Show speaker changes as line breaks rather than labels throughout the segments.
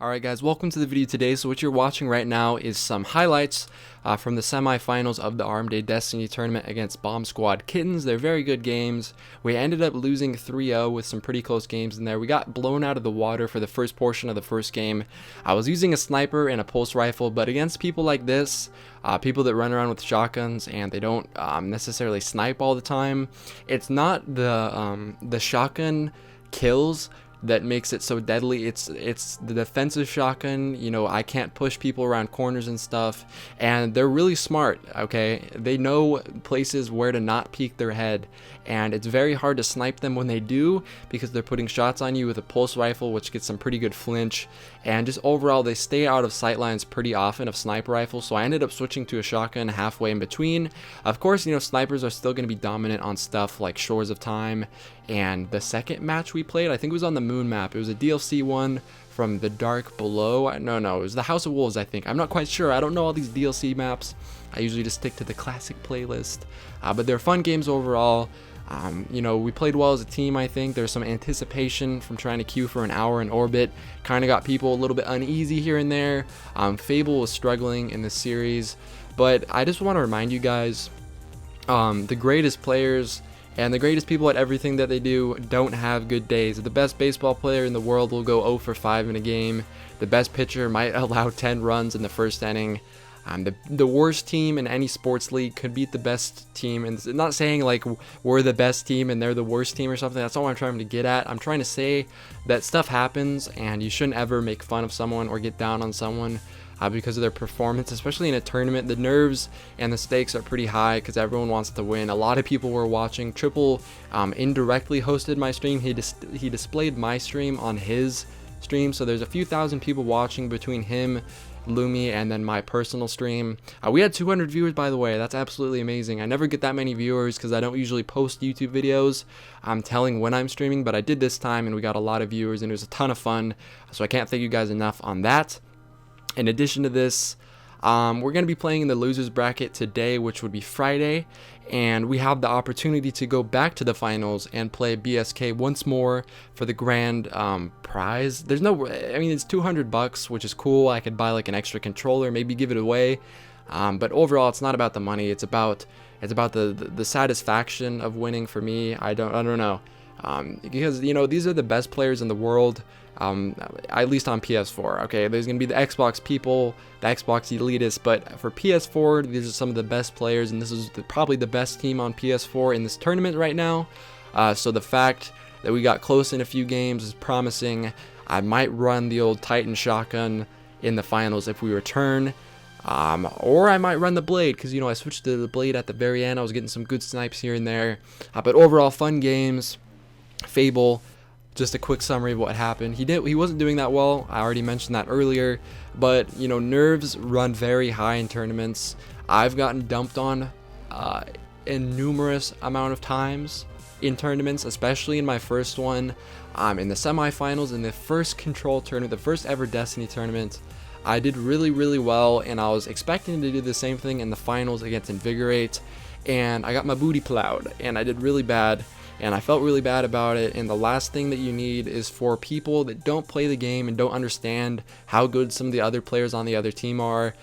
Alright guys, welcome to the video today. So what you're watching right now is some highlights from the semifinals of the ARMDAY Destiny tournament against Bomb Squad Kittens. They're very good games. We ended up losing 3-0 with some pretty close games in there. We got blown out of the water for the first portion of the first game. I was using a sniper and a pulse rifle, but against people like this, people that run around with shotguns and they don't necessarily snipe all the time, it's not the shotgun kills that makes it so deadly. It's the defensive shotgun. You know, I can't push people around corners and stuff, and they're really smart. Okay, they know places where to not peek their head, and it's very hard to snipe them when they do, because they're putting shots on you with a pulse rifle, which gets some pretty good flinch, and just overall they stay out of sight lines pretty often of sniper rifles. So I ended up switching to a shotgun halfway in between. Of course, you know, snipers are still going to be dominant on stuff like Shores of Time, and the second match we played, I think it was on the moon map. It was a DLC one from the Dark Below. No, it was the House of Wolves, I think. I'm not quite sure. I don't know all these DLC maps. I usually just stick to the classic playlist, but they're fun games overall. You know, we played well as a team. I think there's some anticipation from trying to queue for an hour in orbit. Kind of got people a little bit uneasy here and there. Fable was struggling in this series, but I just want to remind you guys, the greatest players and the greatest people at everything that they do don't have good days. The best baseball player in the world will go 0 for 5 in a game. The best pitcher might allow 10 runs in the first inning. The worst team in any sports league could beat the best team, and I'm not saying like we're the best team and they're the worst team or something. That's not what I'm trying to get at. I'm trying to say that stuff happens, and you shouldn't ever make fun of someone or get down on someone because of their performance, especially in a tournament. The nerves and the stakes are pretty high because everyone wants to win. A lot of people were watching. Triple indirectly hosted my stream. He displayed my stream on his stream, so there's a few thousand people watching between him, Lumi, and then my personal stream. We had 200 viewers, by the way. That's absolutely amazing. I never get that many viewers because I don't usually post YouTube videos telling when I'm streaming, but I did this time and we got a lot of viewers and it was a ton of fun, so I can't thank you guys enough on that. In addition to this, we're going to be playing in the losers bracket today, which would be Friday, and we have the opportunity to go back to the finals and play BSK once more for the grand prize. There's no, I mean, it's $200, which is cool. I could buy like an extra controller, maybe give it away, but overall it's not about the money. It's about the satisfaction of winning for me. I don't know, because you know, these are the best players in the world. At least on PS4. Okay, there's gonna be the Xbox people, the Xbox elitists, but for PS4, these are some of the best players, and this is probably the best team on PS4 in this tournament right now. So the fact that we got close in a few games is promising. I might run the old Titan shotgun in the finals if we return, or I might run the blade, because you know, I switched to the blade at the very end. I was getting some good snipes here and there, but overall fun games. Fable, just a quick summary of what happened. He wasn't doing that well. I already mentioned that earlier, but you know, nerves run very high in tournaments. I've gotten dumped on in numerous amount of times in tournaments, especially in my first one, in the semifinals, in the first control tournament, the first ever Destiny tournament. I did really well, and I was expecting to do the same thing in the finals against Invigorate, and I got my booty plowed and I did really bad. And I felt really bad about it. And the last thing that you need is for people that don't play the game and don't understand how good some of the other players on the other team are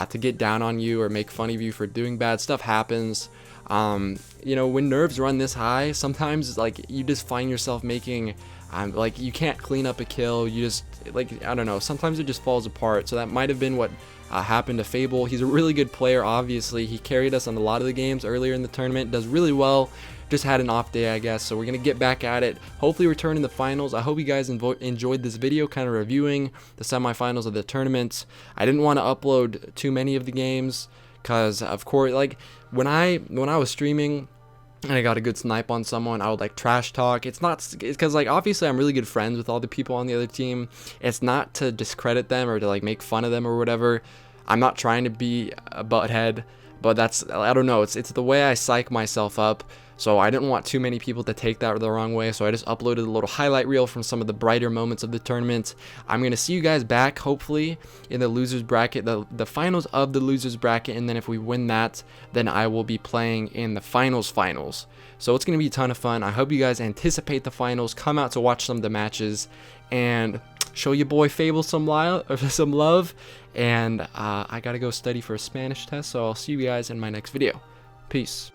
to get down on you or make fun of you for doing bad. Stuff happens. You know, when nerves run this high, sometimes like you just find yourself making like you can't clean up a kill. You just, like, I don't know, sometimes it just falls apart. So that might have been what happened to Fable. He's a really good player, obviously. He carried us on a lot of the games earlier in the tournament, does really well. Just had an off day, I guess, so we're gonna get back at it, hopefully return in the finals. I hope you guys enjoyed this video kind of reviewing the semifinals of the tournament. I didn't want to upload too many of the games because, of course, like when I was streaming and I got a good snipe on someone, I would like trash talk. It's because like obviously I'm really good friends with all the people on the other team. It's not to discredit them or to like make fun of them or whatever. I'm not trying to be a butthead, but that's, I don't know, it's the way I psych myself up. So I didn't want too many people to take that the wrong way, so I just uploaded a little highlight reel from some of the brighter moments of the tournament. I'm going to see you guys back, hopefully, in the losers bracket, the finals of the losers bracket, and then if we win that, then I will be playing in the finals. So it's going to be a ton of fun. I hope you guys anticipate the finals, come out to watch some of the matches, and show your boy Fable some love, and I gotta go study for a Spanish test, so I'll see you guys in my next video. Peace.